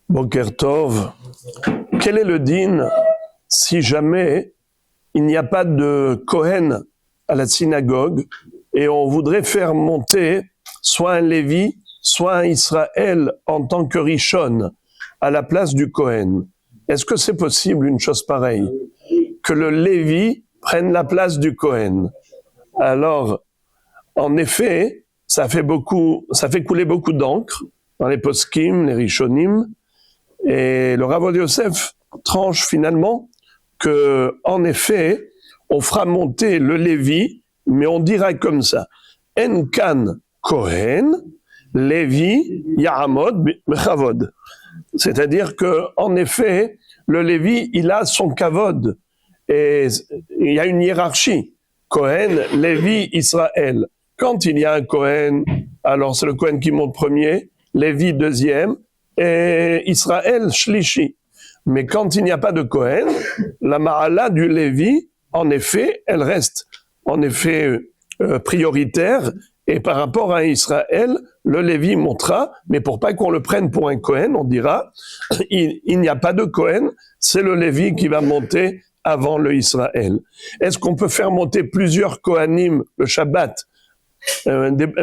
Boker Tov, quel est le din si jamais il n'y a pas de Kohen à la synagogue et on voudrait faire monter soit un Lévi, soit un Israël en tant que Rishon à la place du Kohen? Est-ce que c'est possible une chose pareille? Que le Lévi prenne la place du Kohen? Alors, en effet, ça fait couler beaucoup d'encre dans les poskim, les Rishonim, et le Rav Yosef tranche finalement que, en effet, on fera monter le Lévi, mais on dira comme ça: En kan Kohen, Lévi Yahamod Bechavod. C'est-à-dire que, en effet, le Lévi, il a son kavod, et il y a une hiérarchie. Kohen, Lévi, Israël. Quand il y a un Kohen, alors c'est le Kohen qui monte premier, Lévi deuxième, et Israël shlishi. Mais quand il n'y a pas de Kohen, la ma'ala du Lévi, en effet, elle reste en effet prioritaire, et par rapport à Israël, le Lévi montera, mais pour pas qu'on le prenne pour un Kohen, on dira, il n'y a pas de Kohen, c'est le Lévi qui va monter avant le Israël. Est-ce qu'on peut faire monter plusieurs Kohanim le Shabbat,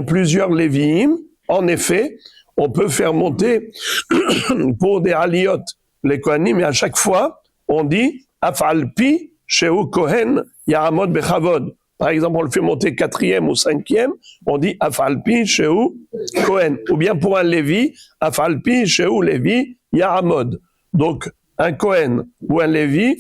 plusieurs Léviim? En effet, on peut faire monter pour des aliyot les Kohanim, et à chaque fois, on dit Afalpi Shehu Kohen Yahamod Bechavod. Par exemple, on le fait monter 4e ou 5e, on dit Afalpi Shehu Kohen. Ou bien pour un Lévi, Afalpi Shehu Lévi Yahamod. Donc, un Kohen ou un Lévi,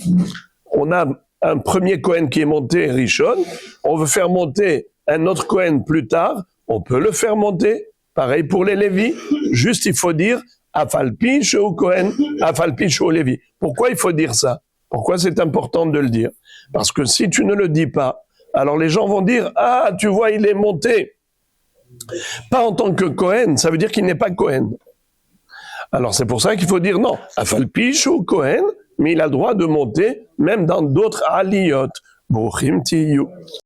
on a un premier Kohen qui est monté Rishon, on veut faire monter un autre Kohen plus tard, on peut le faire monter. Pareil pour les Lévis, juste il faut dire Afalpi Shehu Kohen, Afalpi Shehu Lévi. Pourquoi il faut dire ça? Pourquoi c'est important de le dire? Parce que si tu ne le dis pas, alors les gens vont dire « Ah, tu vois, il est monté. » Pas en tant que Kohen, ça veut dire qu'il n'est pas Kohen. Alors c'est pour ça qu'il faut dire non, Afalpi Shehu Kohen, mais il a le droit de monter même dans d'autres aliyot. Bochim tiyu.